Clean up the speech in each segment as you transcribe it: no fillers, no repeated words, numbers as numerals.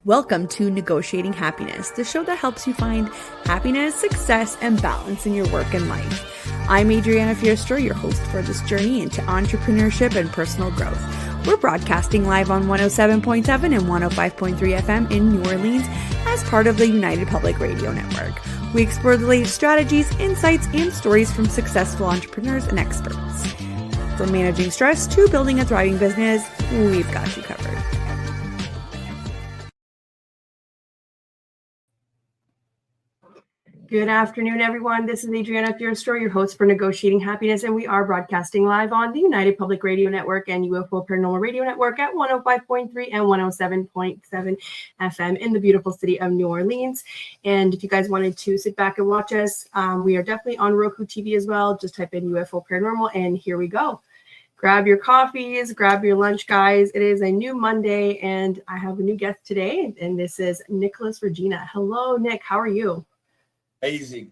Welcome to Negotiating Happiness, the show that helps you find happiness, success, and balance in your work and life. I'm Adriana, your host for this journey into entrepreneurship and personal growth. We're broadcasting live on 107.7 and 105.3 FM in New Orleans as part of the United Public Radio Network. We explore the latest strategies, insights, and stories from successful entrepreneurs and experts. From managing stress to building a thriving business, we've got you covered. Good afternoon, everyone. This is Adriana, your host for Negotiating Happiness, and we are broadcasting live on the United Public Radio Network and UFO Paranormal Radio Network at 105.3 and 107.7 FM in the beautiful city of New Orleans. And if you guys wanted to sit back and watch us, we are definitely on Roku TV as well. Just type in UFO Paranormal, and here we go. Grab your coffees, grab your lunch, guys. It is a new Monday, and I have a new guest today, and this is Nick Regina. Hello, Nick. How are you? Amazing.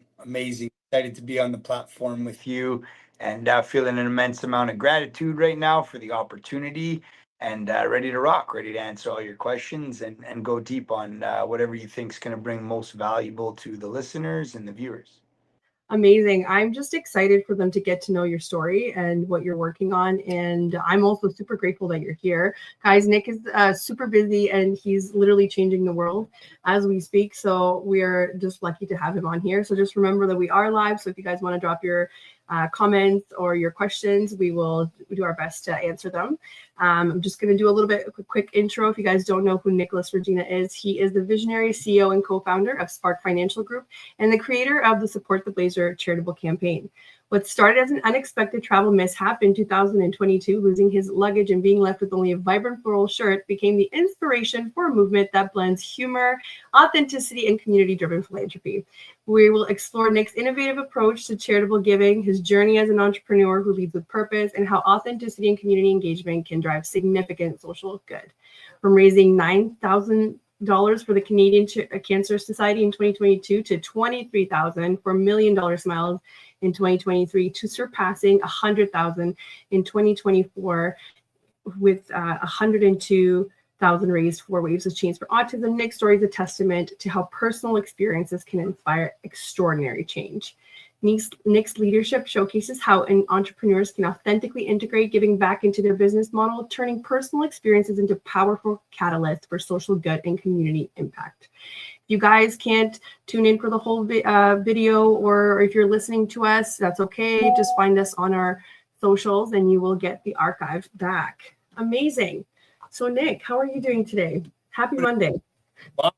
Excited to be on the platform with you and feeling an immense amount of gratitude right now for the opportunity and ready to rock, ready to answer all your questions and go deep on whatever you think is going to bring most valuable to the listeners and the viewers. Amazing. I'm just excited for them to get to know your story and what you're working on. And I'm also super grateful that you're here. Guys, Nick is super busy and he's literally changing the world as we speak. So we're just lucky to have him on here. So just remember that we are live. So if you guys want to drop your comments or your questions, we will do our best to answer them. I'm just going to do a little bit of a quick intro. If you guys don't know who Nick Regina is, he is the visionary CEO and co-founder of Spark Financial Group and the creator of the Support the Blazer charitable campaign. What started as an unexpected travel mishap in 2022, losing his luggage and being left with only a vibrant floral shirt, became the inspiration for a movement that blends humor, authenticity, and community-driven philanthropy. We will explore Nick's innovative approach to charitable giving, his journey as an entrepreneur who leads with purpose, and how authenticity and community engagement can drive significant social good. From raising $9,000 for the Canadian Cancer Society in 2022 to $23,000 for $1 Million Smiles in 2023 to surpassing $100,000 in 2024 with 102,000 raised for Waves of Change for Autism. Nick's story is a testament to how personal experiences can inspire extraordinary change. Nick's leadership showcases how entrepreneurs can authentically integrate giving back into their business model, turning personal experiences into powerful catalysts for social good and community impact. If you guys can't tune in for the whole video, or if you're listening to us, that's okay. Just find us on our socials and you will get the archive back. Amazing. So Nick, how are you doing today? Happy Monday. Well,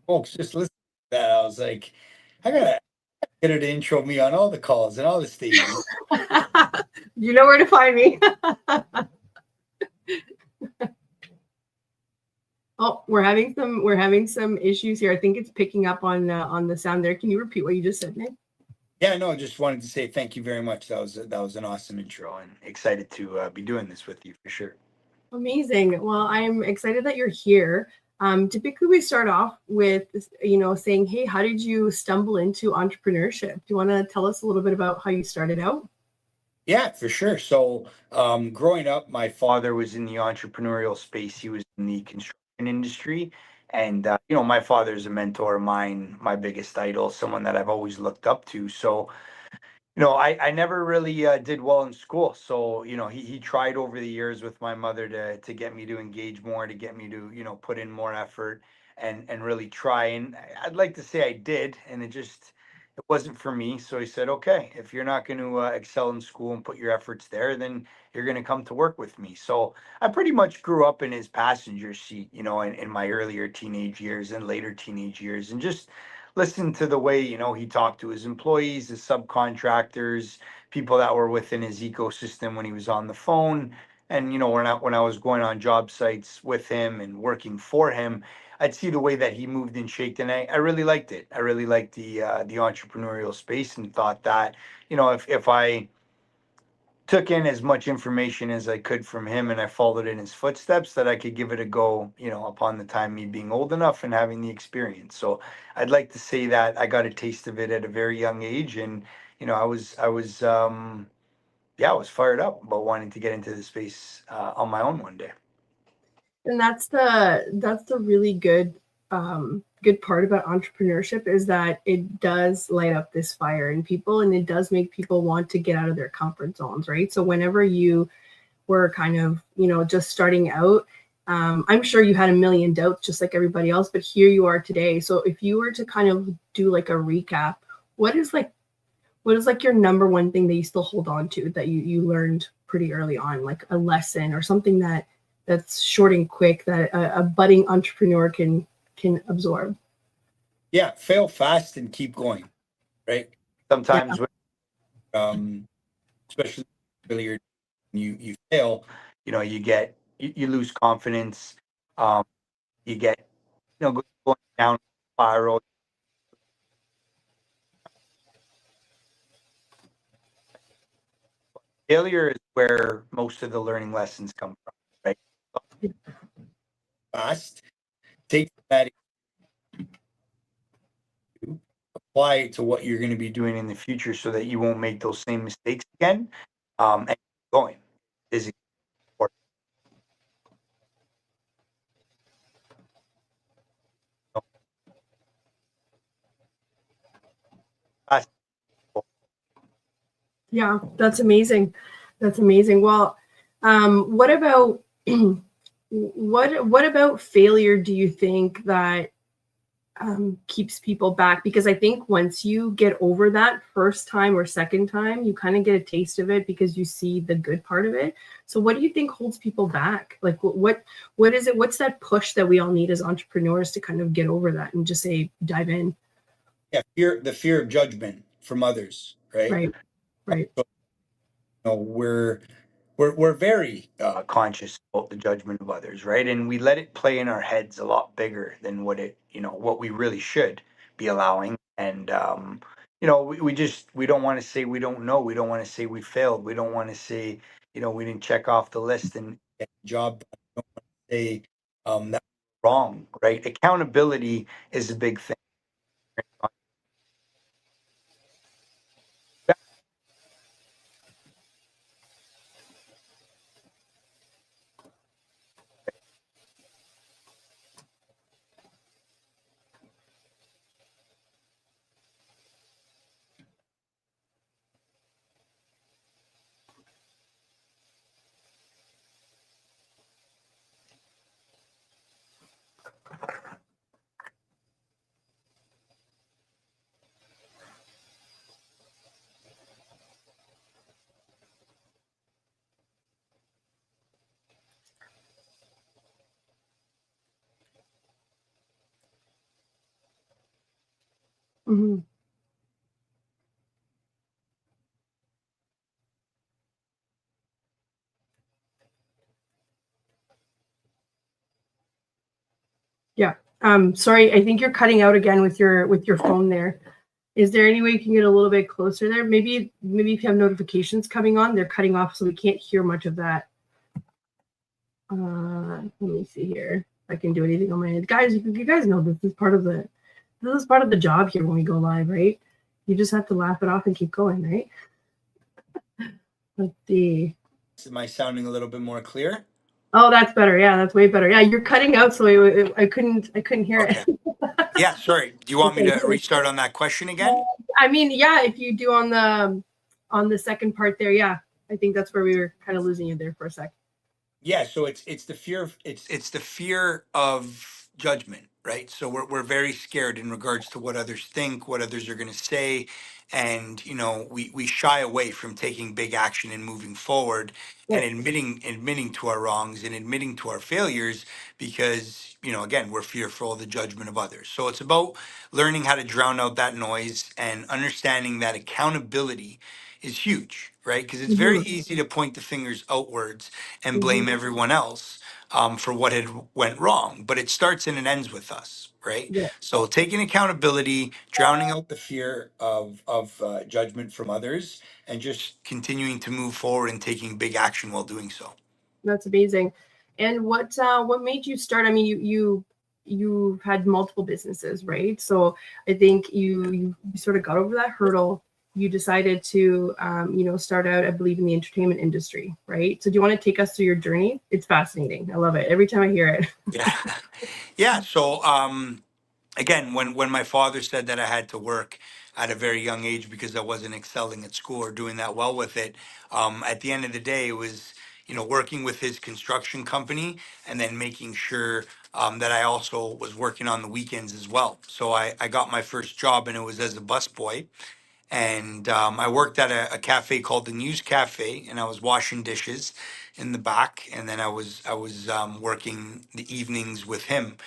folks, just listen to that. I was like, I gotta get her to intro me on all the calls and all the stages. You know where to find me. Oh, we're having some issues here. I think it's picking up on the sound there. Can you repeat what you just said, Nick? Yeah, no, just wanted to say thank you very much. That was an awesome intro, and excited to be doing this with you for sure. Amazing. Well, I'm excited that you're here. Typically, we start off with saying, "Hey, how did you stumble into entrepreneurship?" Do you want to tell us a little bit about how you started out? Yeah, for sure. So, growing up, my father was in the entrepreneurial space. He was in the construction industry. And, my father is a mentor of mine, my biggest idol, someone that I've always looked up to. So, I never really did well in school. So, he tried over the years with my mother to get me to engage more, to get me to, put in more effort and really try. And I'd like to say I did. And it wasn't for me. So he said, okay, if you're not going to excel in school and put your efforts there, then you're going to come to work with me. So I pretty much grew up in his passenger seat, in my earlier teenage years and later teenage years, and just listened to the way, he talked to his employees, his subcontractors, people that were within his ecosystem when he was on the phone. And, when I was going on job sites with him and working for him, I'd see the way that he moved and shaped, and I really liked it. I really liked the entrepreneurial space, and thought that, if I took in as much information as I could from him and I followed in his footsteps, that I could give it a go, upon the time me being old enough and having the experience. So I'd like to say that I got a taste of it at a very young age, and I was fired up about wanting to get into the space on my own one day. And that's the really good part about entrepreneurship is that it does light up this fire in people, and it does make people want to get out of their comfort zones, right? So whenever you were kind of, just starting out, I'm sure you had a million doubts just like everybody else, but here you are today. So if you were to kind of do like a recap, what is like your number one thing that you still hold on to that you learned pretty early on, like a lesson or something that's short and quick that a budding entrepreneur can absorb? Yeah, fail fast and keep going, right? Yeah. Sometimes, especially earlier, you fail, you lose confidence, um, you get going down a spiral. Failure is where most of the learning lessons come from, right? Fast, take that, apply it to what you're going to be doing in the future so that you won't make those same mistakes again. And keep going is important. Fast. Yeah, that's amazing. That's amazing. Well, what about what about failure do you think that keeps people back? Because I think once you get over that first time or second time, you kind of get a taste of it because you see the good part of it. So what do you think holds people back? Like what is it? What's that push that we all need as entrepreneurs to kind of get over that and just say dive in? Yeah, the fear of judgment from others, right? Right. Right. So, we're very conscious about the judgment of others, right? And we let it play in our heads a lot bigger than what we really should be allowing. And we don't want to say we don't know. We don't want to say we failed. We don't want to say we didn't check off the list and get the job done. We don't want to say that we're wrong, right? Accountability is a big thing. Mhm. Yeah. Sorry, I think you're cutting out again with your phone there. Is there any way you can get a little bit closer there? Maybe if you have notifications coming on, they're cutting off so we can't hear much of that. Let me see here. If I can do anything on my end. Guys, you guys know this is part of the job here when we go live, right? You just have to laugh it off and keep going, right? Let's see. Am I sounding a little bit more clear? Oh, that's better. Yeah, that's way better. Yeah, you're cutting out, so I couldn't hear Okay. it. Yeah, sorry. Do you want me Okay. to restart on that question again? I mean, yeah, if you do on the second part there, yeah, I think that's where we were kind of losing you there for a sec. Yeah, so it's the fear of it's the fear of judgment, right? So we're very scared in regards to what others think, what others are going to say, and we shy away from taking big action and moving forward and Right. admitting to our wrongs and admitting to our failures because again we're fearful of the judgment of others. So it's about learning how to drown out that noise and understanding that accountability is huge, right? Because it's very Mhm. easy to point the fingers outwards and Mhm. blame everyone else for what had went wrong. But it starts and it ends with us, right? Yeah, So taking accountability, drowning out the fear of judgment from others, and just continuing to move forward and taking big action while doing so. that's amazing. And what made you start? I mean, you had multiple businesses, right? So I think you sort of got over that hurdle you decided to, start out, I believe, in the entertainment industry, right? So do you want to take us through your journey? It's fascinating. I love it every time I hear it. Yeah. Yeah. So, again, when my father said that I had to work at a very young age because I wasn't excelling at school or doing that well with it, at the end of the day, it was, working with his construction company and then making sure that I also was working on the weekends as well. So I got my first job and it was as a busboy. And I worked at a cafe called the News Cafe, and I was washing dishes in the back, and then I was working the evenings with him,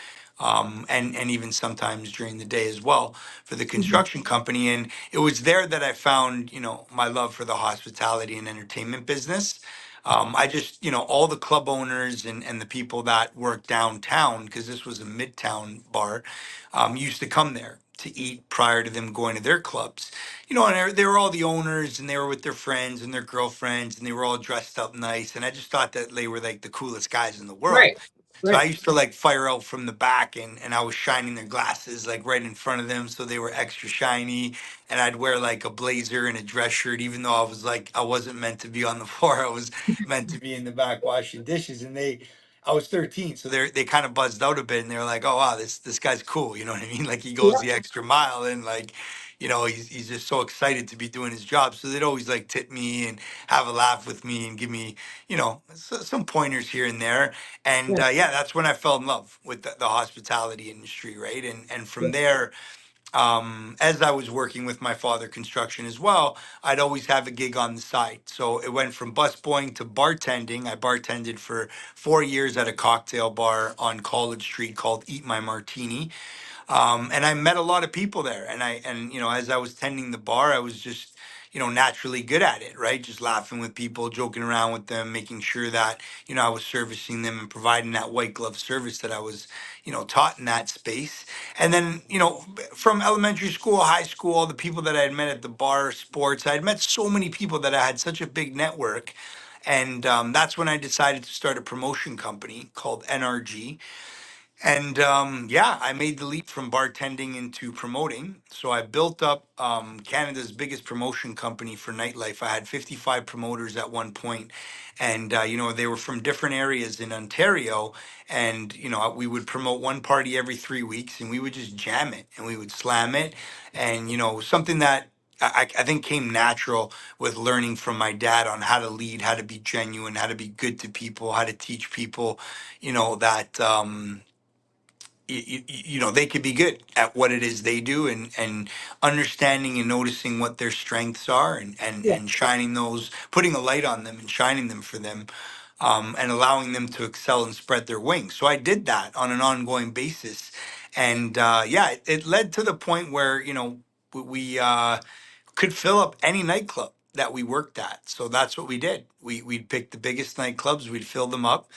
and even sometimes during the day as well for the Mhm. construction company. And it was there that I found, my love for the hospitality and entertainment business. I just, all the club owners and the people that work downtown, because this was a midtown bar, used to come there to eat prior to them going to their clubs. And they were all the owners and they were with their friends and their girlfriends and they were all dressed up nice. And I just thought that they were like the coolest guys in the world. Right. So I Right. used to like fire out from the back and I was shining their glasses like right in front of them so they were extra shiny. And I'd wear like a blazer and a dress shirt, even though I wasn't meant to be on the floor. I was meant to be in the back washing dishes. And I was 13, so they kind of buzzed out a bit and they were like, oh wow, this guy's cool. You know what I mean? Like he goes Yep. the extra mile and like, he's just so excited to be doing his job. So they'd always like tip me and have a laugh with me and give me, some pointers here and there. And Yeah. yeah, that's when I fell in love with the hospitality industry, right? And Yeah. from there, as I was working with my father construction as well, I'd always have a gig on the side. So it went from busboying to bartending. I bartended for 4 years at a cocktail bar on College Street called Eat My Martini. And I met a lot of people there. And as I was tending the bar, I was just, naturally good at it, right? Just laughing with people, joking around with them, making sure that, I was servicing them and providing that white glove service that I was, taught in that space. And then, from elementary school, high school, all the people that I had met at the bar, sports, I had met so many people that I had such a big network. And that's when I decided to start a promotion company called NRG. And yeah, I made the leap from bartending into promoting. So I built up Canada's biggest promotion company for nightlife. I had 55 promoters at one point, and they were from different areas in Ontario. And we would promote one party every 3 weeks, and we would just jam it and we would slam it. And something that I think came natural with learning from my dad on how to lead, how to be genuine, how to be good to people, how to teach people, that. They could be good at what it is they do and understanding and noticing what their strengths are Yeah. and shining those, putting a light on them and shining them for them, and allowing them to excel and spread their wings. So I did that on an ongoing basis. And yeah, it led to the point where we could fill up any nightclub that we worked at. So that's what we did. We'd pick the biggest nightclubs, we'd fill them up.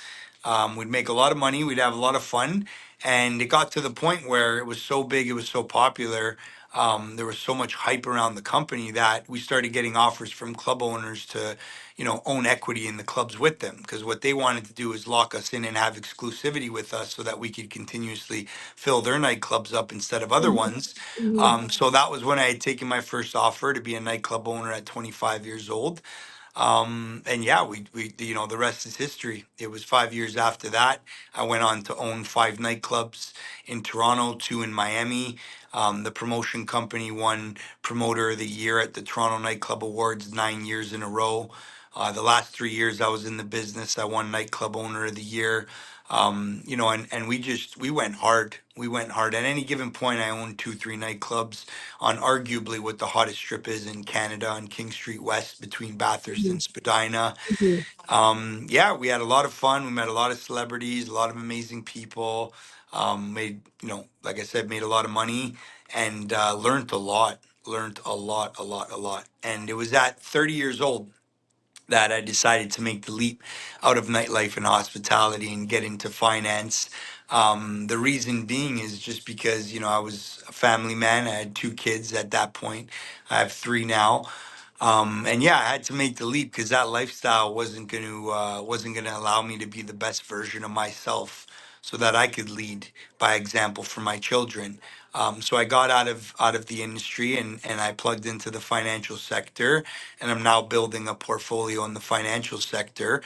We'd make a lot of money, we'd have a lot of fun. And it got to the point where it was so big, it was so popular. There was so much hype around the company that we started getting offers from club owners to, own equity in the clubs with them. Because what they wanted to do is lock us in and have exclusivity with us so that we could continuously fill their nightclubs up instead of other Mhm. ones. Mhm. So that was when I had taken my first offer to be a nightclub owner at 25 years old. And yeah, the rest is history. It was 5 years after that. I went on to own five nightclubs in Toronto, two in Miami. The promotion company won Promoter of the Year at the Toronto Nightclub Awards 9 years in a row. The last 3 years I was in the business, I won Nightclub Owner of the Year. And we went hard. We went hard. At any given point, I owned two, three nightclubs on arguably what the hottest strip is in Canada on King Street West between Bathurst Mhm. and Spadina. Mhm. Yeah, we had a lot of fun. We met a lot of celebrities, a lot of amazing people. Made, like I said, made a lot of money and learned a lot. Learned a lot, a lot, a lot. And it was at 30 years old that I decided to make the leap out of nightlife and hospitality and get into finance. The reason being is just because, I was a family man. I had two kids at that point. I have three now. And yeah, I had to make the leap because that lifestyle wasn't going to allow me to be the best version of myself so that I could lead by example for my children. So I got out of the industry, and I plugged into the financial sector, and I'm now building a portfolio in the financial sector.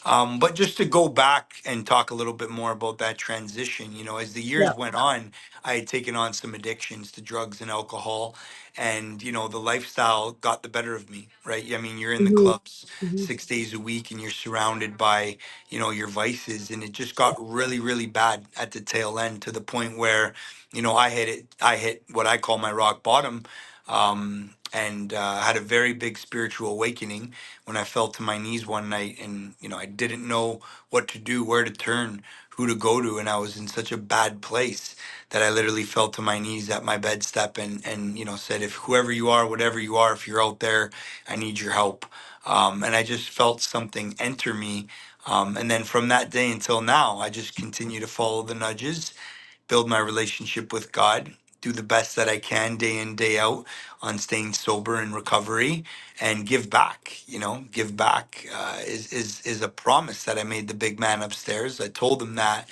But just to go back and talk a little bit more about that transition, as the years Yeah. went on, I had taken on some addictions to drugs and alcohol, and the lifestyle got the better of me, right? I mean, you're in the Hmm. clubs 6 days a week, and you're surrounded by your vices, and it just got really, really bad at the tail end, to the point where I hit what I call my rock bottom. And had a very big spiritual awakening when I fell to my knees one night, and I didn't know what to do, where to turn, who to go to, and I was in such a bad place that I literally fell to my knees at my bedstep, and said, if whoever you are, whatever you are, if you're out there, I need your help. And I just felt something enter me. And then from that day until now, I just continue to follow the nudges, build my relationship with God, do the best that I can day in, day out on staying sober and recovery, and give back. Give back is a promise that I made the big man upstairs. I told him that,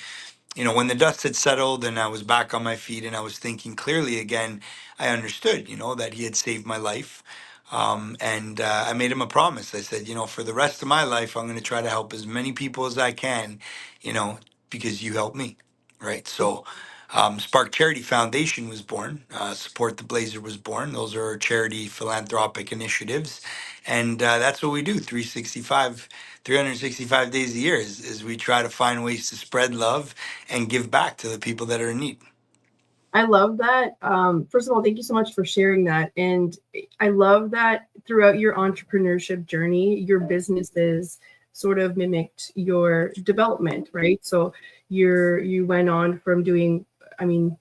when the dust had settled and I was back on my feet and I was thinking clearly again, I understood, that he had saved my life. And I made him a promise. I said, for the rest of my life, I'm going to try to help as many people as I can, you know, because you helped me. Right. So, Spark Charity Foundation was born. Support the Blazer was born. Those are our charity philanthropic initiatives. And that's what we do 365 days a year is we try to find ways to spread love and give back to the people that are in need. I love that. First of all, thank you so much for sharing that. And I love that throughout your entrepreneurship journey, your businesses sort of mimicked your development, right? So you went on from doing, I mean,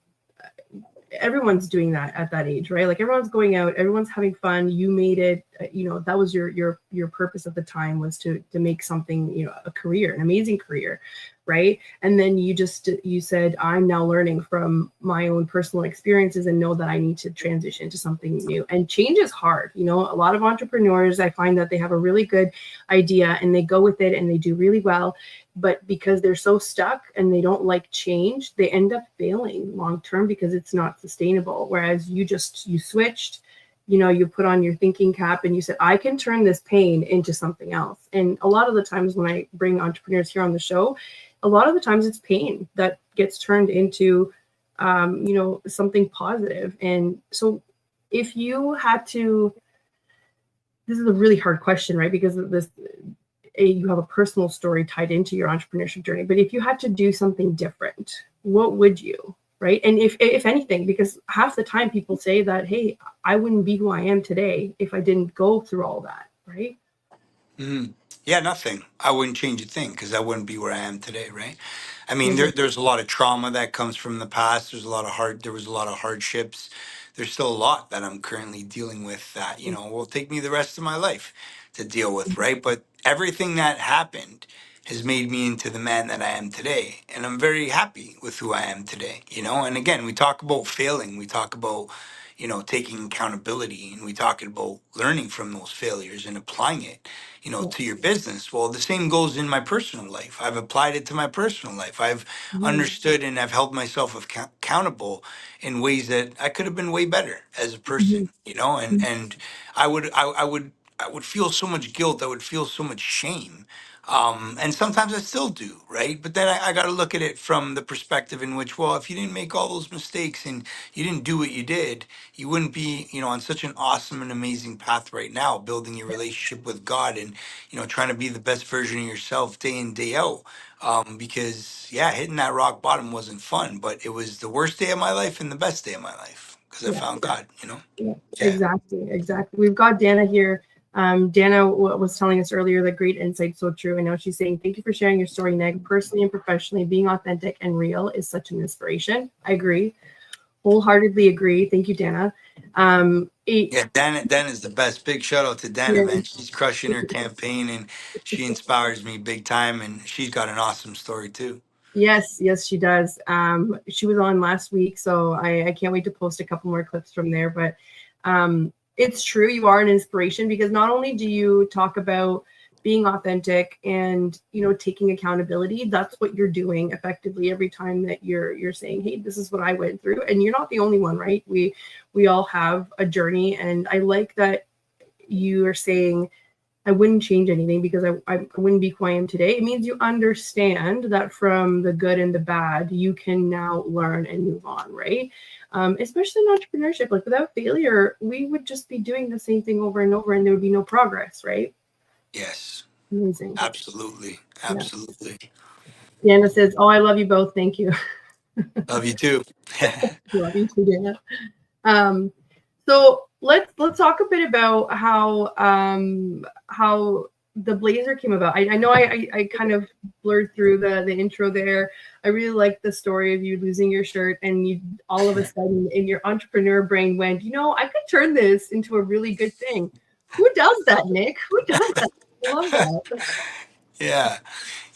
everyone's doing that at that age, right? Like everyone's going out, everyone's having fun. You made it, that was your purpose at the time, was to make something, a career, an amazing career, right? And then you said, I'm now learning from my own personal experiences and know that I need to transition to something new. And change is hard. A lot of entrepreneurs, I find that they have a really good idea and they go with it and they do really well, but because they're so stuck and they don't like change, they end up failing long term because it's not sustainable. Whereas you switched, you put on your thinking cap and you said, I can turn this pain into something else. And a lot of the times when I bring entrepreneurs here on the show, a lot of the times it's pain that gets turned into, something positive. And so if you had to, this is a really hard question, right? Because of this, you have a personal story tied into your entrepreneurship journey, but if you had to do something different, what would you, right? And if anything, because half the time people say that, hey, I wouldn't be who I am today if I didn't go through all that, right? Mhm. Yeah, nothing. I wouldn't change a thing because I wouldn't be where I am today, right? I mean, Mhm. there's a lot of trauma that comes from the past. There was a lot of hardships. There's still a lot that I'm currently dealing with that, will take me the rest of my life to deal with, right? But everything that happened has made me into the man that I am today. And I'm very happy with who I am today. And again, we talk about failing. We talk about, taking accountability, and we talk about learning from those failures and applying it to your business. Well, the same goes in my personal life. I've applied it to my personal life. I've Mhm. understood and I've held myself accountable in ways that I could have been way better as a Mhm. person, and I would feel so much guilt. I would feel so much shame. And sometimes I still do, right? But then I got to look at it from the perspective in which, well, if you didn't make all those mistakes and you didn't do what you did, you wouldn't be, on such an awesome and amazing path right now, building your relationship with God and, trying to be the best version of yourself day in, day out. Because, yeah, hitting that rock bottom wasn't fun, but it was the worst day of my life and the best day of my life because I Yeah. found God. Yeah, Yeah. exactly. We've got Dana here. Dana was telling us earlier that great insight, so true. I know she's saying, thank you for sharing your story, Nick. Personally and professionally, being authentic and real is such an inspiration. I agree. Wholeheartedly agree. Thank you, Dana. Yeah, Dana's the best. Big shout out to Dana, Yeah, man. She's crushing her campaign and she inspires me big time. And she's got an awesome story too. yes, she does. She was on last week, so I can't wait to post a couple more clips from there. But it's true, you are an inspiration because not only do you talk about being authentic, and taking accountability. That's what you're doing effectively every time that you're saying, hey, this is what I went through. And you're not the only one, right? We all have a journey. And I like that you are saying, I wouldn't change anything because I wouldn't be who I am today. It means you understand that from the good and the bad, you can now learn and move on, right? Especially in entrepreneurship, like without failure, we would just be doing the same thing over and over and there would be no progress, right? Yes, Amazing. absolutely. Yeah. Absolutely. Diana says, oh, I love you both. Thank you. Love you too. Love you too, Diana. So let's talk a bit about how the blazer came about. I know I kind of blurred through the intro there. I really like the story of you losing your shirt and you all of a sudden in your entrepreneur brain went, I could turn this into a really good thing. Who does that, Nick? Who does that? I love that. Yeah.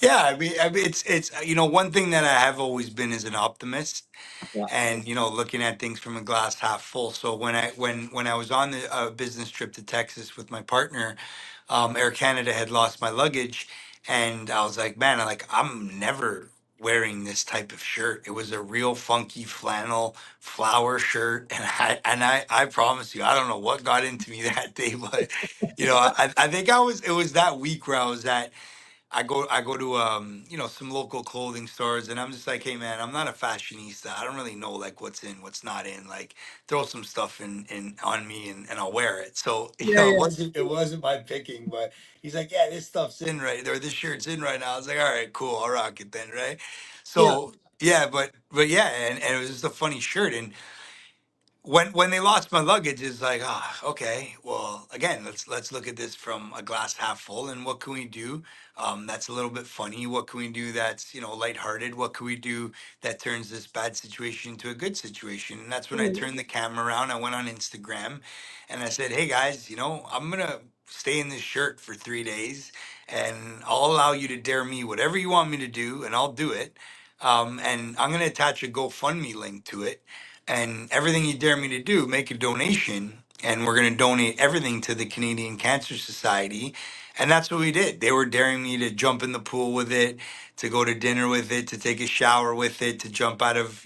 Yeah, I mean, it's one thing that I have always been is an optimist, Yeah. and looking at things from a glass half full. So when I was on the business trip to Texas with my partner, Air Canada had lost my luggage, and I was like, man, I'm never wearing this type of shirt. It was a real funky flannel flower shirt, and I promise you, I don't know what got into me that day, but I think it was that week where I was at. I go to some local clothing stores, and I'm just like, hey man, I'm not a fashionista. I don't really know like what's in, what's not in. Like throw some stuff in on me, and I'll wear it. So Yeah, yeah, it wasn't my picking, but he's like, yeah, this stuff's in right, or this shirt's in right now. I was like, all right, cool, I'll rock it then, right? yeah. So yeah, but yeah, and it was just a funny shirt, and when they lost my luggage, it's like, okay, well, again, let's look at this from a glass half full, and what can we do that's a little bit funny? What can we do that's lighthearted? What can we do that turns this bad situation into a good situation? And that's when I Mhm. turned the camera around. I went on Instagram, and I said, hey guys, I'm gonna stay in this shirt for 3 days, and I'll allow you to dare me whatever you want me to do, and I'll do it. And I'm gonna attach a GoFundMe link to it, and everything you dare me to do, make a donation, and we're going to donate everything to the Canadian Cancer Society. And that's what we did. They were daring me to jump in the pool with it, to go to dinner with it, to take a shower with it, to jump out of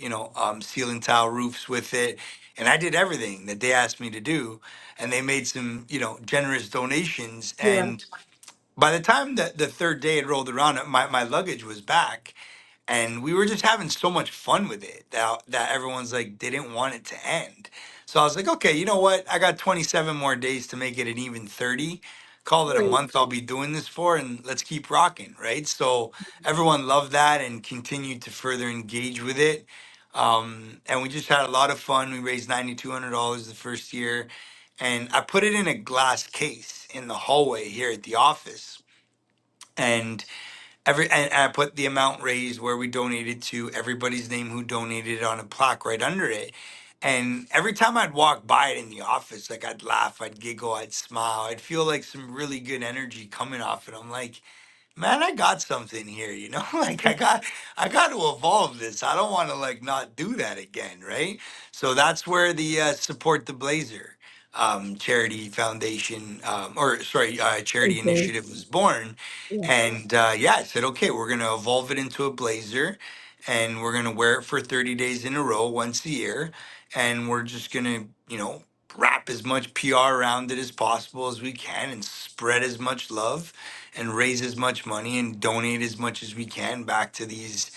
ceiling tile roofs with it. And I did everything that they asked me to do, and they made some generous donations. Yeah. And by the time that the third day had rolled around, my luggage was back, and we were just having so much fun with it that everyone's like, they didn't want it to end. So I was like, okay, you know what? I got 27 more days to make it an even 30. Call it a Right. month I'll be doing this for, and let's keep rocking, right? So everyone loved that and continued to further engage with it. And we just had a lot of fun. We raised $9,200 the first year, and I put it in a glass case in the hallway here at the office. And and I put the amount raised where we donated to, everybody's name who donated, on a plaque right under it. And every time I'd walk by it in the office, like I'd laugh, I'd giggle, I'd smile, I'd feel like some really good energy coming off it. I'm like, man, I got something here, like I got to evolve this. I don't want to like not do that again, right? So that's where the support the Blazer charity foundation, or sorry, charity Okay. initiative was born. Yeah. And yeah, I said, okay, we're gonna evolve it into a blazer, and we're gonna wear it for 30 days in a row, once a year, and we're just gonna, wrap as much PR around it as possible as we can, and spread as much love, and raise as much money, and donate as much as we can back to these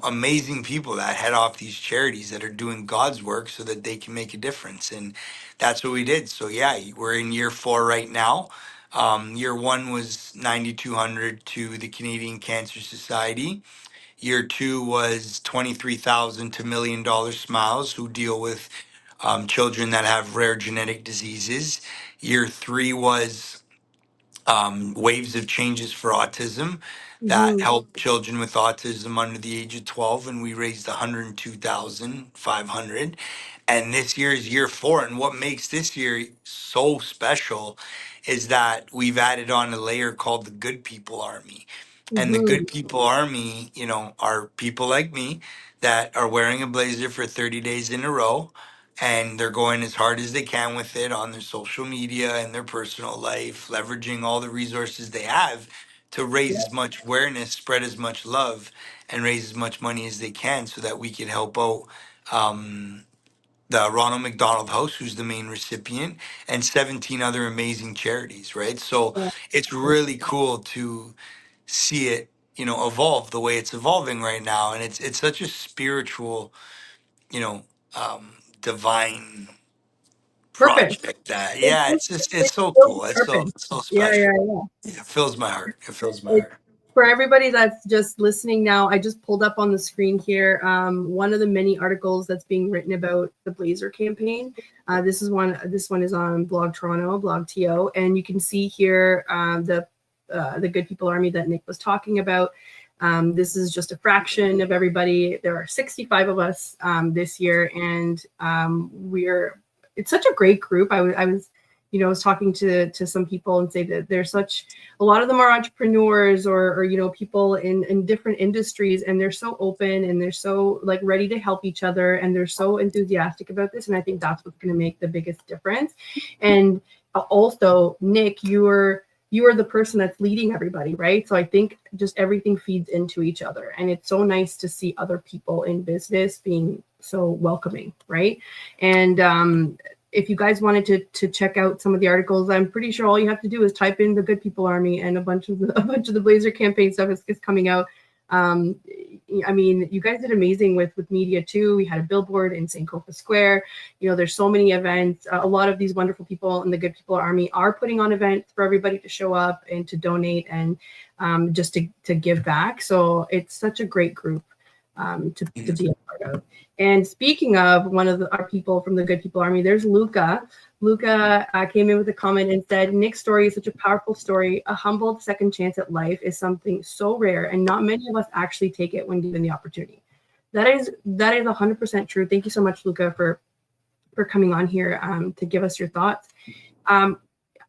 amazing people that head off these charities that are doing God's work so that they can make a difference. And that's what we did. So yeah, we're in year 4 right now. Year 1 was 9,200 to the Canadian Cancer Society. Year 2 was 23,000 to $1 million Smiles, who deal with children that have rare genetic diseases. Year 3 was Waves of Changes for Autism, that Hmm. help children with autism under the age of 12, and we raised 102,500. And this year is year 4, and what makes this year so special is that we've added on a layer called the Good People Army. And the Hmm. Good People Army, are people like me that are wearing a blazer for 30 days in a row, and they're going as hard as they can with it on their social media and their personal life, leveraging all the resources they have to raise as much awareness, spread as much love, and raise as much money as they can so that we can help out the Ronald McDonald House, who's the main recipient, and 17 other amazing charities, right? So Yeah. it's really cool to see it, evolve the way it's evolving right now. And it's such a spiritual, you know, divine Purpose. project that, It's yeah, just it's it's so filled cool. with It's purpose. so Yeah, yeah, special. yeah. Yeah, it fills my heart. It fills my It, heart. for everybody that's just listening now, I just pulled up on the screen here one of the many articles that's being written about the Blazer campaign. This is one. This one is on Blog Toronto, Blog TO, and you can see here the Good People Army that Nick was talking about. This is just a fraction of everybody. There are 65 of us this year, and we're. It's such a great group. I was was talking to some people and say that there's such a lot of them are entrepreneurs or people in different industries, and they're so open and they're so like ready to help each other, and they're so enthusiastic about this, and I think that's what's going to make the biggest difference. And also, Nick, you are the person that's leading everybody, right? So I think just everything feeds into each other, and it's so nice to see other people in business being so welcoming, right? And if you guys wanted to check out some of the articles, I'm pretty sure all you have to do is type in the Good People Army, and a bunch of the Blazer campaign stuff is coming out. I mean, you guys did amazing with media too. We had a billboard in Sankofa Square. There's so many events. A lot of these wonderful people in the Good People Army are putting on events for everybody to show up and to donate and just to give back. So it's such a great group to be a part of. And speaking of one of our people from the Good People Army, there's Luca. Luca came in with a comment and said, Nick's story is such a powerful story. A humbled second chance at life is something so rare, and not many of us actually take it when given the opportunity. That is 100% true. Thank you so much, Luca, for coming on here to give us your thoughts. I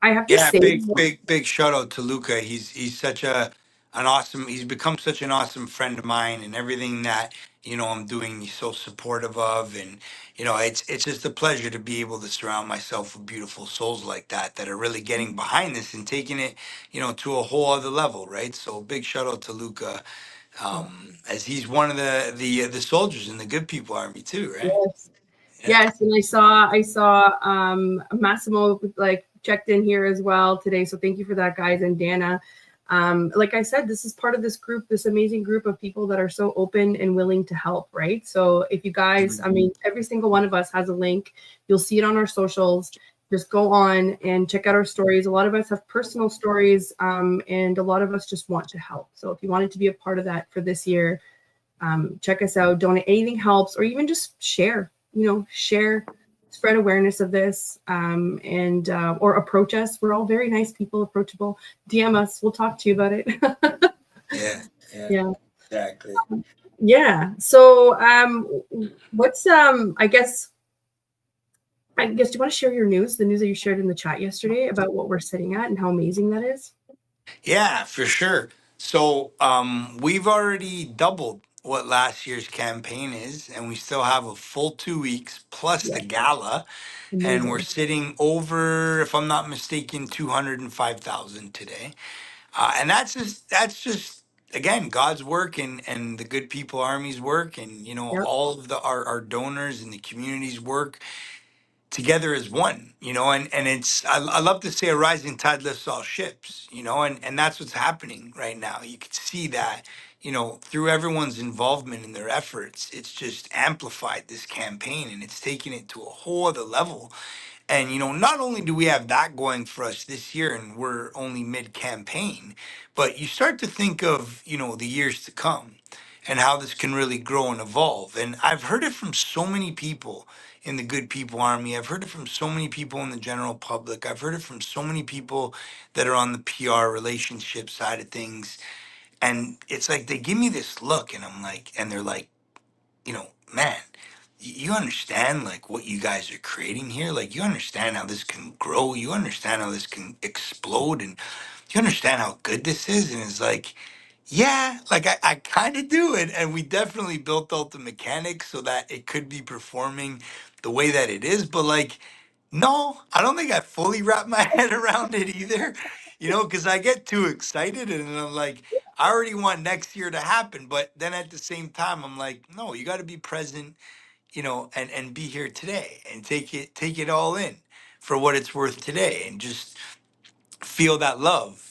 have to Yeah, say, big shout out to Luca. He's such an awesome. He's become such an awesome friend of mine, and everything that I'm doing, he's so supportive of, and it's just a pleasure to be able to surround myself with beautiful souls like that are really getting behind this and taking it, to a whole other level, right? So big shout out to Luca, as he's one of the soldiers in the Good People Army too, right? yes. Yeah. Yes, and I saw Massimo like checked in here as well today. So thank you for that, guys. And Dana, like I said, this is part of this group, this amazing group of people that are so open and willing to help, right? So if you guys, I mean, every single one of us has a link. You'll see it on our socials. Just go on and check out our stories. A lot of us have personal stories, and a lot of us just want to help. So if you wanted to be a part of that for this year, check us out. Donate, anything helps, or even just share. Share, spread awareness of this, and or approach us. We're all very nice people, approachable. DM us. We'll talk to you about it. Yeah, yeah, Yeah. exactly. Yeah. So what's I guess do you want to share your news, the news that you shared in the chat yesterday about what we're sitting at and how amazing that is? Yeah, for sure. So we've already doubled what last year's campaign is, and we still have a full 2 weeks plus Yeah. the gala, and we're Amazing. sitting over, if I'm not mistaken, 205,000 today. And that's just again God's work and the Good People Army's work, and Yep. all of our donors and the community's work together as one, and it's I love to say a rising tide lifts all ships, and that's what's happening right now. You can see that, through everyone's involvement in their efforts, it's just amplified this campaign, and it's taken it to a whole other level. And not only do we have that going for us this year, and we're only mid-campaign, but you start to think of, the years to come and how this can really grow and evolve. And I've heard it from so many people in the Good People Army. I've heard it from so many people in the general public. I've heard it from so many people that are on the PR relationship side of things. And it's like they give me this look, and I'm like, and they're like, man, you understand like what you guys are creating here? Like, you understand how this can grow, you understand how this can explode, and you understand how good this is. And it's like, Yeah, like I kind of do it. And we definitely built out the mechanics so that it could be performing the way that it is. But like, no, I don't think I fully wrap my head around it either, because I get too excited and then I'm like, I already want next year to happen. But then at the same time, I'm like, no, you got to be present, and be here today and take it all in for what it's worth today and just feel that love,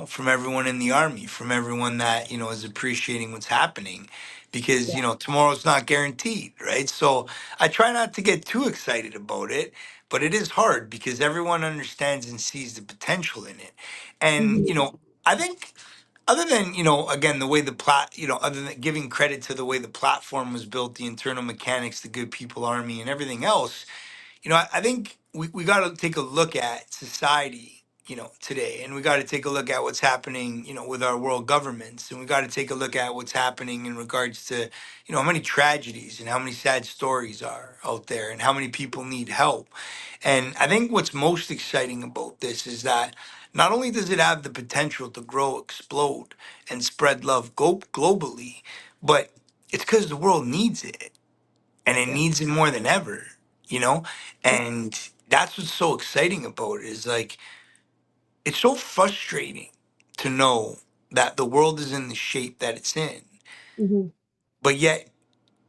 from everyone in the army, from everyone that, is appreciating what's happening because, Yeah. tomorrow's not guaranteed, right? So I try not to get too excited about it, but it is hard because everyone understands and sees the potential in it. And, Mhm. I think other than, again, the way other than giving credit to the way the platform was built, the internal mechanics, the good people army and everything else, I think we got to take a look at society, today, and we got to take a look at what's happening, with our world governments, and we got to take a look at what's happening in regards to, how many tragedies and how many sad stories are out there and how many people need help. And I think what's most exciting about this is that not only does it have the potential to grow, explode, and spread love globally, but it's because the world needs it and it Yeah. needs it more than ever, you know? And that's what's so exciting about it is like it's so frustrating to know that the world is in the shape that it's in, Mhm. but yet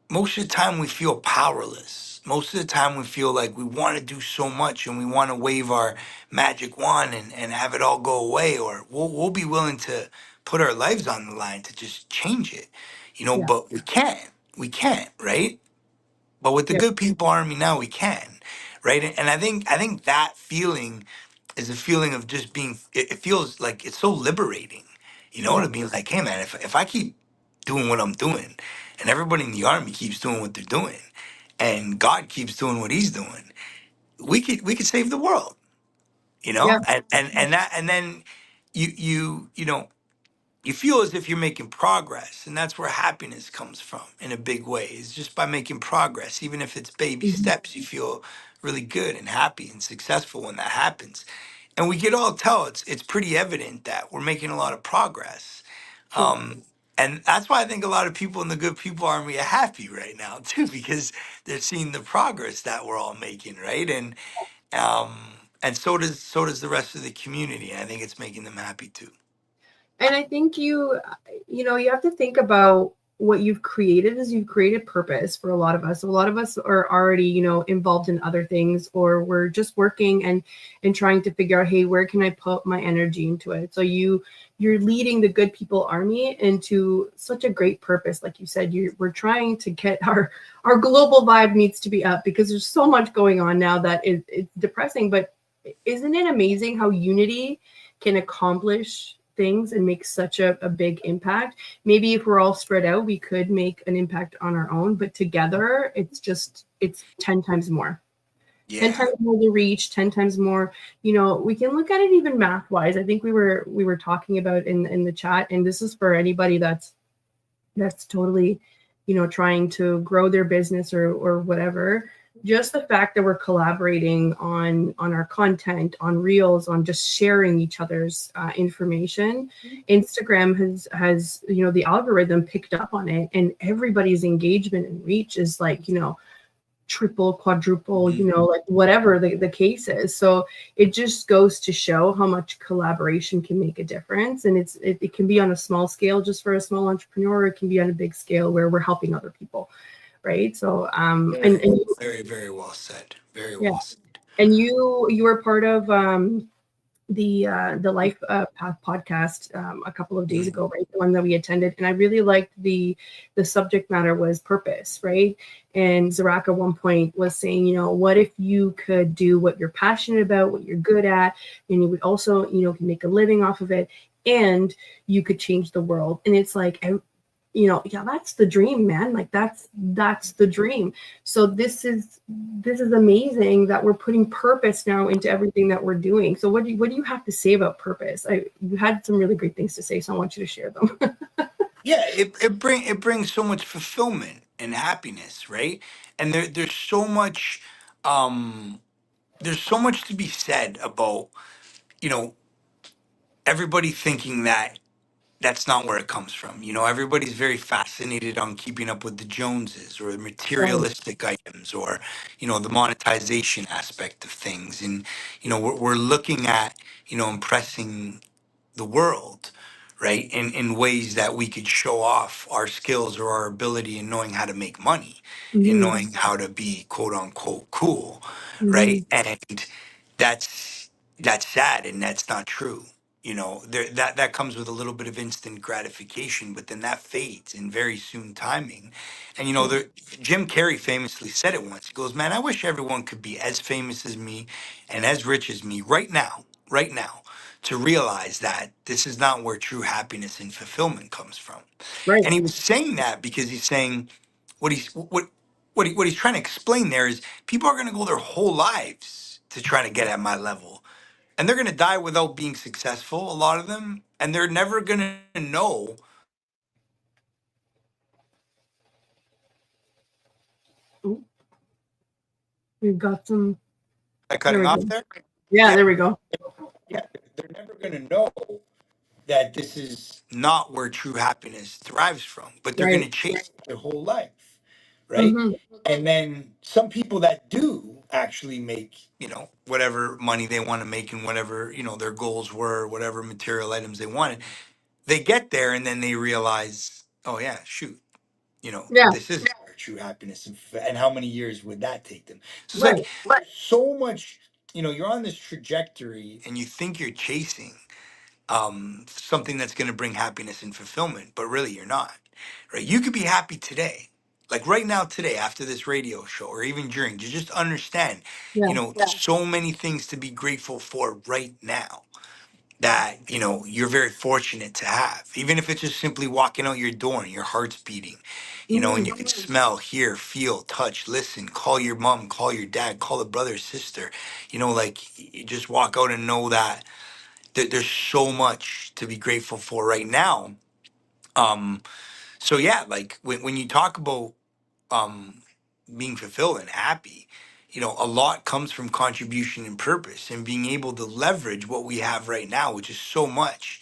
most of the time we feel powerless. Most of the time we feel like we want to do so much and we want to wave our magic wand and have it all go away, or we'll be willing to put our lives on the line to just change it, Yeah. but we can't. We can't, right? But with the Yeah. good people army now we can, right? And I think that feeling is a feeling of just being. It feels like it's so liberating, Yeah. to be like, hey man, if I keep doing what I'm doing, and everybody in the army keeps doing what they're doing, and God keeps doing what He's doing, we could save the world, Yeah. and then you feel as if you're making progress, and that's where happiness comes from in a big way. It's just by making progress, even if it's baby Mhm. steps, you feel really good and happy and successful when that happens. And we could all tell it's pretty evident that we're making a lot of progress. Yeah. um and that's why I think a lot of people in the good people army are happy right now too, because they're seeing the progress that we're all making, right? Um and so does the rest of the community, and I think it's making them happy too. And I think you have to think about what you've created is you've created purpose for a lot of us. A lot of us are already, involved in other things, or we're just working and trying to figure out, hey, where can I put my energy into it? So you're leading the good people army into such a great purpose. Like you said, we're trying to get our global vibe needs to be up because there's so much going on now that it's depressing. But isn't it amazing how unity can accomplish things and make such a big impact? Maybe if we're all spread out, we could make an impact on our own, but together it's 10 times more. 10 Yeah. times more the reach, 10 times more. We can look at it even math wise. I think we were talking about in the chat, and this is for anybody that's totally, trying to grow their business or whatever. Just the fact that we're collaborating on our content, on reels, on just sharing each other's information. Instagram has the algorithm picked up on it, and everybody's engagement and reach is like triple, quadruple, Mhm. like whatever the case is. So it just goes to show how much collaboration can make a difference. And it can be on a small scale just for a small entrepreneur, or it can be on a big scale where we're helping other people. Right. So Very, very, very well said. Very yeah. well said. And you were part of the Life Path podcast a couple of days Mhm. ago, right? The one that we attended, and I really liked the subject matter was purpose, right? And Zarak at one point was saying, what if you could do what you're passionate about, what you're good at, and you would also, can make a living off of it, and you could change the world. And it's like, yeah, that's the dream, man. Like that's the dream. So this is amazing that we're putting purpose now into everything that we're doing. So what do you have to say about purpose? You had some really great things to say, so I want you to share them. Yeah, it brings so much fulfillment and happiness, right? And um there's so much to be said about, you know, everybody thinking that that's not where it comes from. You know, everybody's very fascinated on keeping up with the Joneses or the Right. materialistic items or, you know, the monetization aspect of things. And, you know, we're looking at, you know, impressing the world, right? In ways that we could show off our skills or our ability in knowing how to make money, in Hmm. knowing how to be quote unquote cool, Hmm. right? And that's sad and that's not true. You know, that comes with a little bit of instant gratification, but then that fades in very soon timing. And you know, Yeah. Jim Carrey famously said it once. He goes, "Man, I wish everyone could be as famous as me and as rich as me right now, to realize that this is not where true happiness and fulfillment comes from." Right. And he was saying that because he's saying what he's what he's trying to explain there is people are going to go their whole lives to try to get at my level, and they're going to die without being successful, a lot of them, and they're never going to know. Ooh, we've got some. There Cutting we off go. there. Yeah, Yeah, there we go. yeah, they're never going to know that this is not where true happiness thrives from, but they're going Right. to chase it their whole life, right? Hmm. And then some people that do actually make, you know, whatever money they want to make and whatever, you know, their goals were, whatever material items they wanted, they get there and then they realize, oh yeah, shoot, you know, Yeah. this is where true happiness and how many years would that take them? So it's Right. like so much, you know, you're on this trajectory and you think you're chasing something that's going to bring happiness and fulfillment, but really you're not, right? You could be happy today, like right now, today, after this radio show, or even during, to just understand, you Yeah. know, so many things to be grateful for right now that, you know, you're very fortunate to have, even if it's just simply walking out your door and your heart's beating, you know, and Hmm. you can smell, hear, feel, touch, listen, call your mom, call your dad, call a brother, sister, you know, like you just walk out and know that there's so much to be grateful for right now. Um, so yeah, like when you talk about um, being fulfilled and happy, you know, a lot comes from contribution and purpose and being able to leverage what we have right now, which is so much,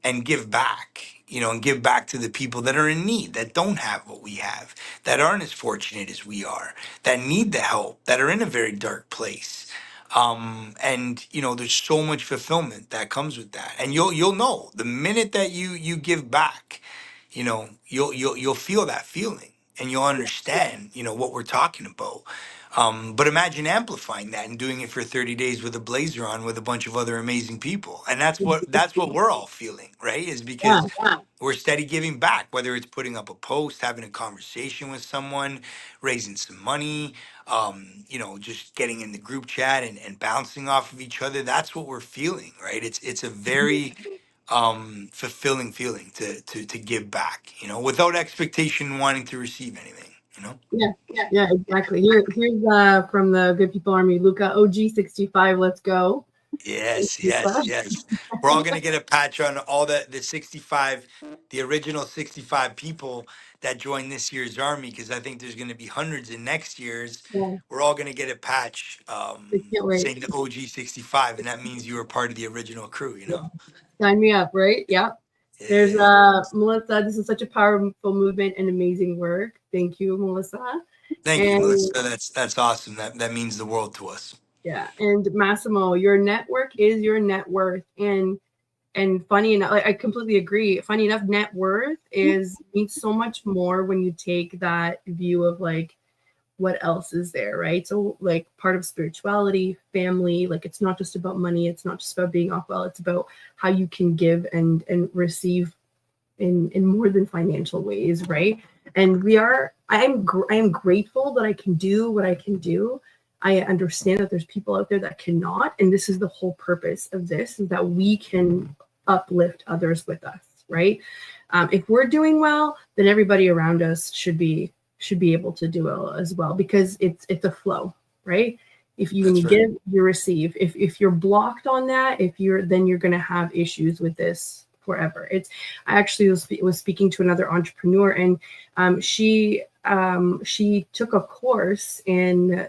and give back, you know, and give back to the people that are in need, that don't have what we have, that aren't as fortunate as we are, that need the help, that are in a very dark place. And you know, there's so much fulfillment that comes with that. And you'll know the minute that you give back, you know, you'll feel that feeling and you'll understand, you know, what we're talking about. But imagine amplifying that and doing it for 30 days with a blazer on with a bunch of other amazing people. And that's what we're all feeling, right? Is Yeah. because we're steady giving back, whether it's putting up a post, having a conversation with someone, raising some money, you know, just getting in the group chat and bouncing off of each other. That's what we're feeling, right? It's a very fulfilling feeling to give back, you know, without expectation wanting to receive anything, you know. Yeah. Yeah. Exactly. Here's from the Good People Army, Luca OG65. Let's go. Yes, Luca. yes, yes. We're all gonna get a patch on all the 65, the original 65 people that joined this year's army, because I think there's gonna be hundreds in next year's. Yeah. We're all gonna get a patch I can't wait. saying the OG 65, and that means you were part of the original crew, you Yeah. know? Sign me up, right? Yeah. There's Yeah. Melissa. This is such a powerful movement and amazing work. Thank you, Melissa. Thank you, And Melissa. That's awesome. That means the world to us. yeah, and Massimo, your network is your net worth. And funny enough, I completely agree. Funny enough, net worth is means so much more when you take that view of like what else is there, right? So like part of spirituality, family, like it's not just about money, it's not just about being off well, it's about how you can give and receive in more than financial ways, right? And I am grateful that I can do what I can do. I understand that there's people out there that cannot, and this is the whole purpose of this, is that we can uplift others with us, right? If we're doing well, then everybody around us should be able to do it as well, because it's a flow, right? If you when you That's right. give, you receive. If you're blocked on that, then you're going to have issues with this forever. I actually was speaking to another entrepreneur, and she took a course in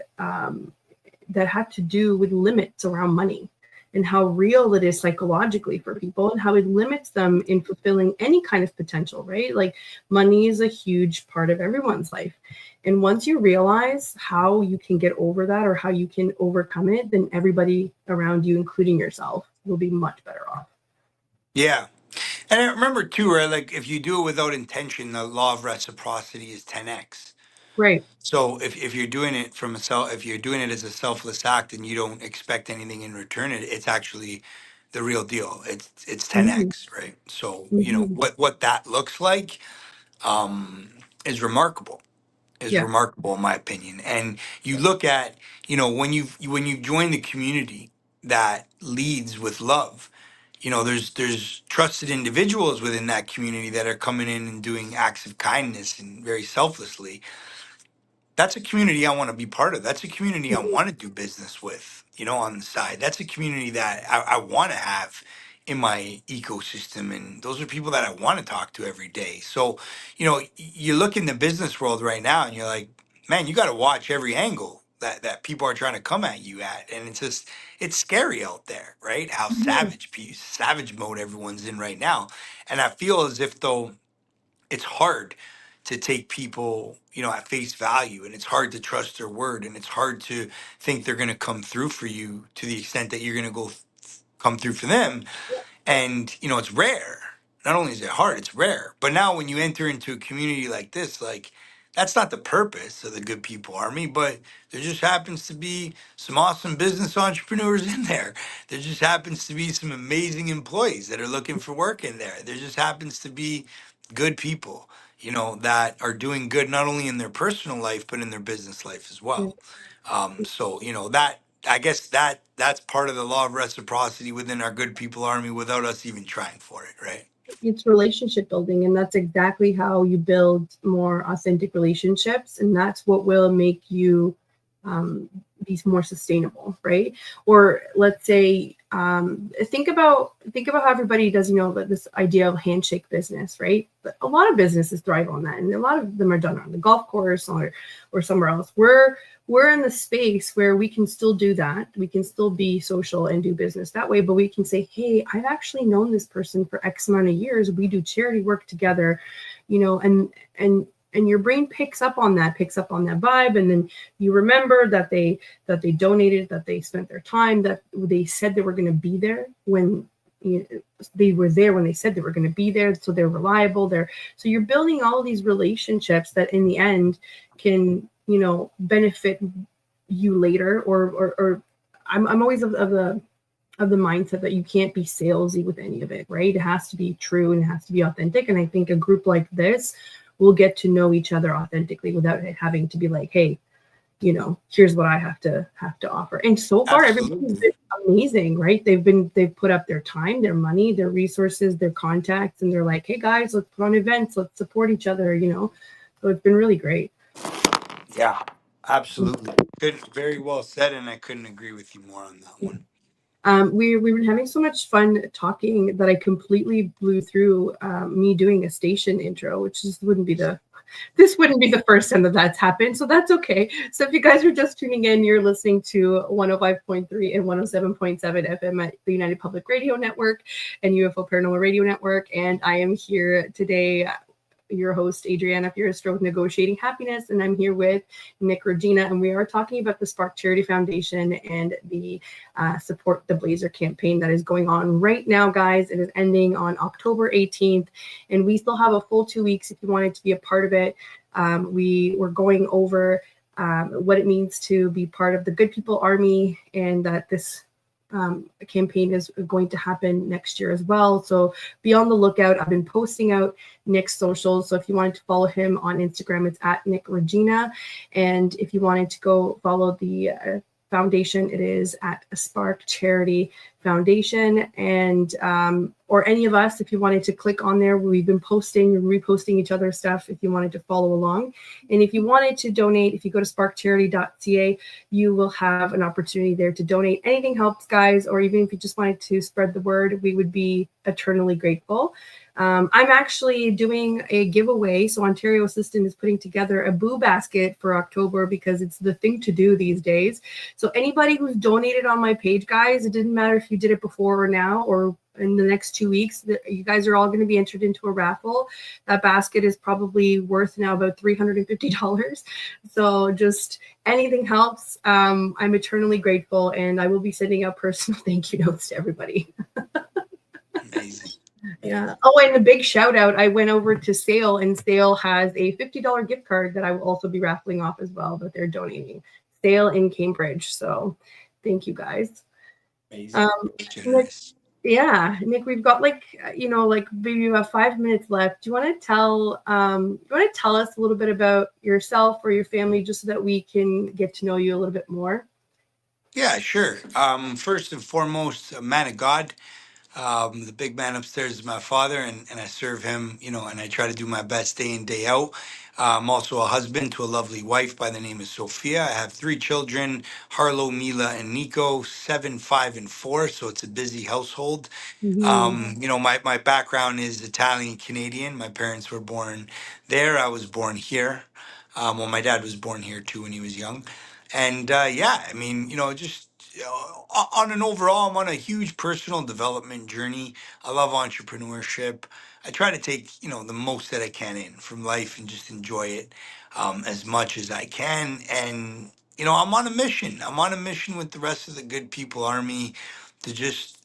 that had to do with limits around money. and how real it is psychologically for people and how it limits them in fulfilling any kind of potential, right? Like money is a huge part of everyone's life. And once you realize how you can get over that or how you can overcome it, then everybody around you, including yourself, will be much better off. Yeah. And I remember too, right? Like if you do it without intention, the law of reciprocity is 10x. Right. So if you're doing it from a self, if you're doing it as a selfless act and you don't expect anything in return, it's actually the real deal. It's Mm-hmm. 10x, right? So Mm-hmm. what that looks like um, is remarkable. Is Yeah. remarkable in my opinion. And you look at when you join the community that leads with love. There's trusted individuals within that community that are coming in and doing acts of kindness and very selflessly. That's a community I want to be part of. That's a community I want to do business with, on the side. That's a community that I want to have in my ecosystem. And those are people that I want to talk to every day. So, you look in the business world right now and you're like, man, you got to watch every angle that people are trying to come at you at. And it's scary out there, right? How Mm-hmm. savage mode everyone's in right now. And I feel as if though, it's hard to take people, at face value, and it's hard to trust their word, and it's hard to think they're going to come through for you to the extent that you're going to come through for them. And it's rare. Not only is it hard, it's rare. But now when you enter into a community like this, like that's not the purpose of the Good People Army, but there just happens to be some awesome business entrepreneurs in there. There just happens to be some amazing employees that are looking for work in there. There just happens to be good people, that are doing good not only in their personal life but in their business life as Yeah. well. So that I guess that's part of the law of reciprocity within our Good People Army without us even trying for it, right? It's relationship building, and that's exactly how you build more authentic relationships, and that's what will make you be more sustainable, right? Or let's say think about how everybody does, this idea of handshake business, right? But a lot of businesses thrive on that, and a lot of them are done on the golf course or somewhere else. We're in the space where we can still do that. We can still be social and do business that way, but we can say, hey, I've actually known this person for X amount of years. We do charity work together, and your brain picks up on that vibe. And then you remember that they donated, that they spent their time, that they said they were going to be there when they were there when they said they were going to be there. So they're reliable. So you're building all of these relationships that in the end can, benefit you later, or I'm always of the mindset that you can't be salesy with any of it, right? It has to be true and it has to be authentic. And I think a group like this will get to know each other authentically without it having to be like, hey, here's what I have to offer. And so far, everybody's been amazing, right? They've put up their time, their money, their resources, their contacts, and they're like, hey guys, let's put on events, let's support each other, So it's been really great. Yeah, absolutely. Good, very well said, and I couldn't agree with you more on that one. We were having so much fun talking that I completely blew through me doing a station intro, which just wouldn't be the first time that's happened. So that's okay. So if you guys are just tuning in, you're listening to 105.3 and 107.7 FM at the United Public Radio Network and UFO Paranormal Radio Network. And I am here today, your host, Adriana, Fear Stroke Negotiating Happiness, and I'm here with Nick Regina, and we are talking about the Spark Charity Foundation and the Support the Blazer campaign that is going on right now, guys. It is ending on October 18th, and we still have a full 2 weeks if you wanted to be a part of it. We were going over what it means to be part of the Good People Army, and that this campaign is going to happen next year as well. So be on the lookout. I've been posting out Nick's socials. So if you wanted to follow him on Instagram, it's at Nick Regina. And if you wanted to go follow the foundation, it is at Spark Charity Foundation. And or any of us, if you wanted to click on there, we've been posting and reposting each other's stuff if you wanted to follow along. And if you wanted to donate, if you go to sparkcharity.ca, you will have an opportunity there to donate. Anything helps, guys, or even if you just wanted to spread the word, we would be eternally grateful. I'm actually doing a giveaway. So Ontario Assistant is putting together a boo basket for October because it's the thing to do these days. So anybody who's donated on my page, guys, it didn't matter if you you did it before or now or in the next 2 weeks, you guys are all going to be entered into a raffle. That basket is probably worth now about $350. So just anything helps. I'm eternally grateful, and I will be sending out personal thank you notes to everybody. Amazing. Yeah. Oh, and a big shout out. I went over to Sale, and Sale has a $50 gift card that I will also be raffling off as well, that they're donating. Sale in Cambridge. So thank you guys. Amazing. Nick, Generous. yeah, Nick, we've got like maybe you have 5 minutes left. Do you want to tell us a little bit about yourself or your family, just so that we can get to know you a little bit more? Yeah, sure. First and foremost, a man of God. The big man upstairs is my father, and I serve him, and I try to do my best day in, day out. I'm also a husband to a lovely wife by the name of Sophia. I have three children, Harlow, Mila, and Nico, 7, 5, and 4. So it's a busy household. Mm-hmm. My background is Italian Canadian. My parents were born there. I was born here. Well, my dad was born here too when he was young. And yeah, I mean, just on an overall, I'm on a huge personal development journey. I love entrepreneurship. I try to take, the most that I can in from life and just enjoy it as much as I can. And, I'm on a mission. I'm on a mission with the rest of the Good People Army to just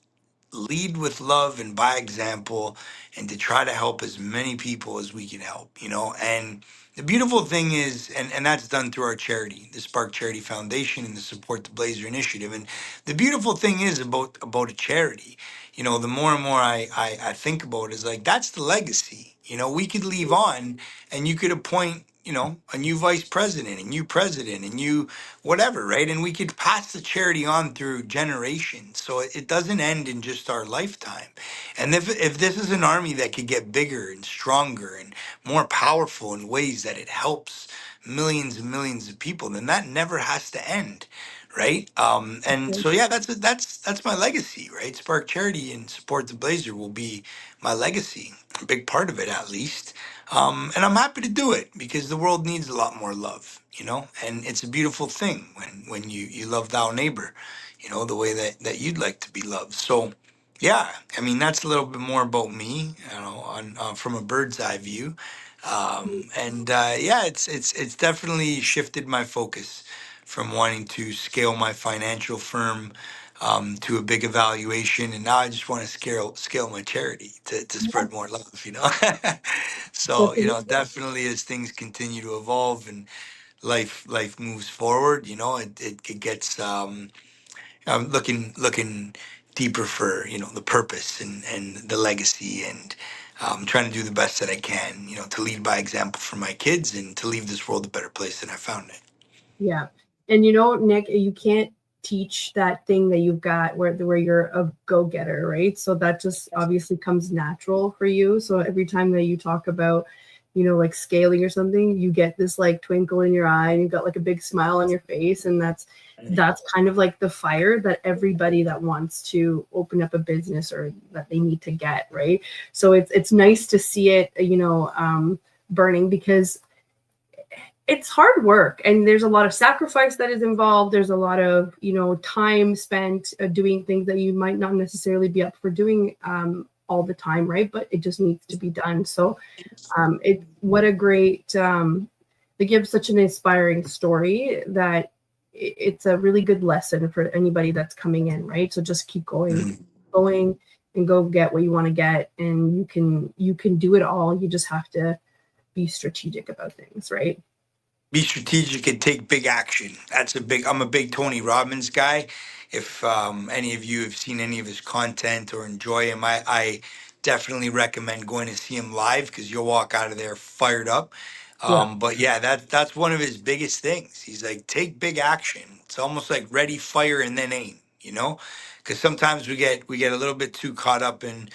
lead with love and by example, and to try to help as many people as we can help, and the beautiful thing is, and that's done through our charity, the Spark Charity Foundation, and the Support the Blazer initiative. And the beautiful thing is about a charity, the more and more I think about it, is like, that's the legacy. We could leave on, and you could appoint, a new vice president, a new president, and you whatever, right? And we could pass the charity on through generations. So it doesn't end in just our lifetime. And if this is an army that could get bigger and stronger and more powerful in ways that it helps millions and millions of people, then that never has to end. Right. And so yeah, that's my legacy, right? Spark Charity and Support the Blazer will be my legacy, a big part of it at least. And I'm happy to do it because the world needs a lot more love, and it's a beautiful thing when you love thou neighbor, the way that you'd like to be loved. So, yeah, I mean, that's a little bit more about me, on from a bird's eye view. And yeah, it's definitely shifted my focus from wanting to scale my financial firm to a big evaluation, and now I just want to scale my charity to Yeah, spread more love. So definitely. definitely as things continue to evolve and life moves forward, it gets I'm looking deeper for the purpose and the legacy, and trying to do the best that I can, to lead by example for my kids and to leave this world a better place than I found it. Yeah. And Nick, you can't teach that thing that you've got where you're a go-getter, right? So that just obviously comes natural for you. So every time that you talk about, like scaling or something, you get this like twinkle in your eye and you've got like a big smile on your face. And that's kind of like the fire that everybody that wants to open up a business or that they need to get, right? So it's nice to see it, burning, because it's hard work and there's a lot of sacrifice that is involved. There's a lot of time spent doing things that you might not necessarily be up for doing all the time, right? But it just needs to be done. So it what a great they give such an inspiring story that it's a really good lesson for anybody that's coming in, right? So just keep Mhm. going and go get what you want to get, and you can do it all. You just have to be strategic about things, right? Be strategic and take big action. I'm a big Tony Robbins guy. If any of you have seen any of his content or enjoy him, I definitely recommend going to see him live because you'll walk out of there fired up. Yeah. But yeah, that's one of his biggest things. He's like, take big action. It's almost like ready, fire, and then aim, because sometimes we get a little bit too caught up in,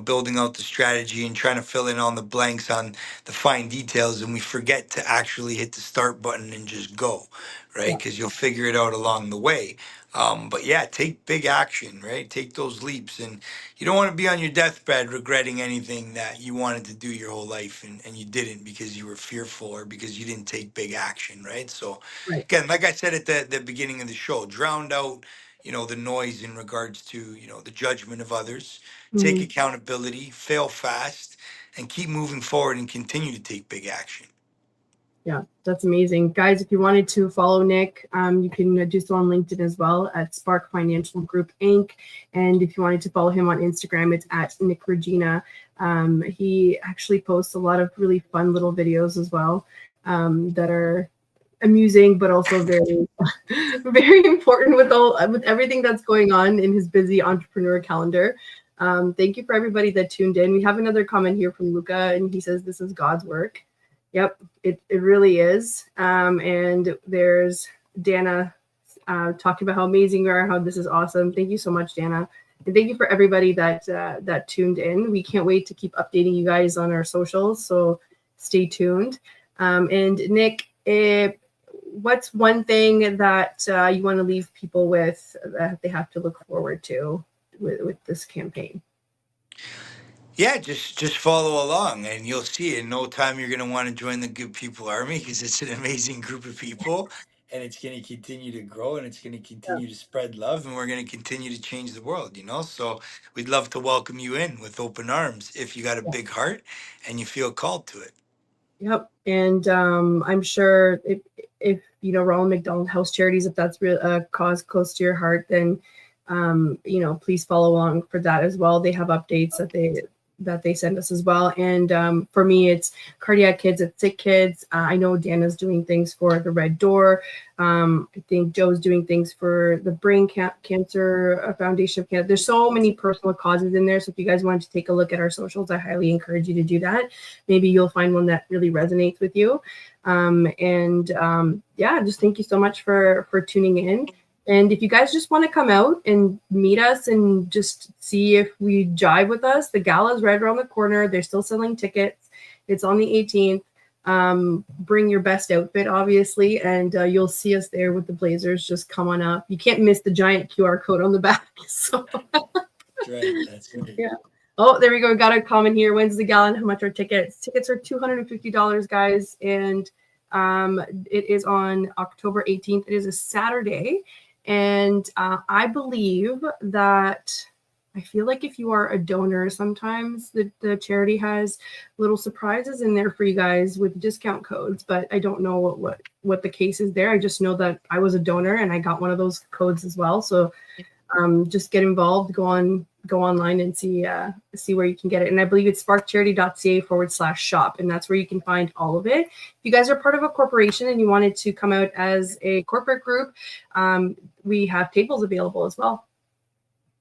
building out the strategy and trying to fill in on the blanks on the fine details, and we forget to actually hit the start button and just go, right? Yeah. Because you'll figure it out along the way. But yeah, take big action, right? Take those leaps, and you don't want to be on your deathbed regretting anything that you wanted to do your whole life and you didn't because you were fearful or because you didn't take big action, right? So Right. again, like I said at the beginning of the show, drowned out the noise in regards to, the judgment of others, take Mhm. accountability, fail fast, and keep moving forward and continue to take big action. Yeah, that's amazing. Guys, if you wanted to follow Nick, you can do so on LinkedIn as well at Spark Financial Group Inc. And if you wanted to follow him on Instagram, it's at Nick Regina. He actually posts a lot of really fun little videos as well that are amusing, but also very, very important with everything that's going on in his busy entrepreneur calendar. Thank you for everybody that tuned in. We have another comment here from Luca, and he says, "This is God's work." Yep, it really is. And there's Dana talking about how amazing you are, how this is awesome. Thank you so much, Dana. And thank you for everybody that tuned in. We can't wait to keep updating you guys on our socials, so stay tuned. And Nick, what's one thing that you want to leave people with that they have to look forward to with this campaign? Yeah, just follow along, and you'll see in no time you're going to want to join the Good People Army, because it's an amazing group of people, and it's going to continue to grow, and it's going to continue to spread love, and we're going to continue to change the world. So we'd love to welcome you in with open arms if you got a big heart and you feel called to it. Yep, and I'm sure if Ronald McDonald House Charities, if that's a cause close to your heart, then please follow along for that as well. They have updates that they send us as well. And for me, it's Cardiac Kids at Sick Kids. I know Dana's doing things for the Red Door. I think Joe's doing things for the Brain Cancer Foundation of Canada. There's so many personal causes in there. So if you guys wanted to take a look at our socials, I highly encourage you to do that. Maybe you'll find one that really resonates with you. Just thank you so much for tuning in. And if you guys just want to come out and meet us and just see if we jive with us, the gala is right around the corner. They're still selling tickets. It's on the 18th. Bring your best outfit, obviously, and you'll see us there with the blazers. Just come on up. You can't miss the giant QR code on the back. So. That's right. That's right. Yeah. Oh, there we go. We got a comment here. When's the gala and how much are tickets? Tickets are $250, guys, and it is on October 18th. It is a Saturday. And I believe that I feel like if you are a donor, sometimes the charity has little surprises in there for you guys with discount codes, but I don't know what the case is there. I just know that I was a donor and I got one of those codes as well. So just get involved, go online and see where you can get it. And I believe it's sparkcharity.ca/shop. And that's where you can find all of it. If you guys are part of a corporation and you wanted to come out as a corporate group, we have tables available as well.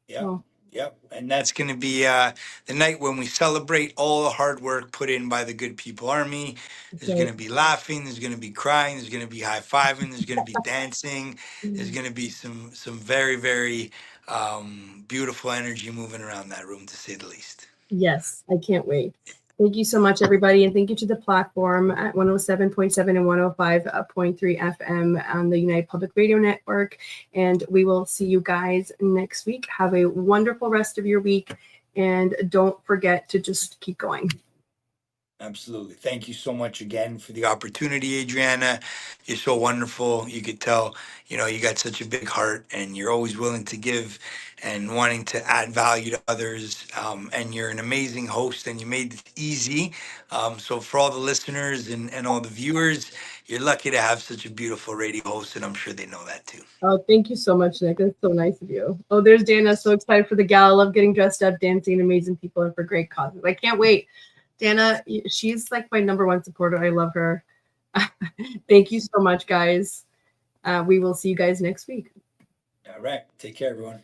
Yeah. So. Yep. And that's going to be the night when we celebrate all the hard work put in by the Good People Army. There's going to be laughing. There's going to be crying. There's going to be high-fiving. There's going to be dancing. There's going to be some very, very beautiful energy moving around that room, to say the least. Yes, I can't wait. Thank you so much, everybody. And thank you to the platform at 107.7 and 105.3 FM on the United Public Radio Network. And we will see you guys next week. Have a wonderful rest of your week. And don't forget to just keep going. Absolutely. Thank you so much again for the opportunity, Adriana. You're so wonderful. You could tell, you got such a big heart, and you're always willing to give and wanting to add value to others. And you're an amazing host, and you made it easy. So for all the listeners and all the viewers, you're lucky to have such a beautiful radio host, and I'm sure they know that too. Oh, thank you so much, Nick. That's so nice of you. Oh, there's Dana. So excited for the gala. Love getting dressed up, dancing, amazing people, and for great causes. I can't wait. Dana, she's like my number one supporter. I love her. Thank you so much, guys. We will see you guys next week. All right. Take care, everyone.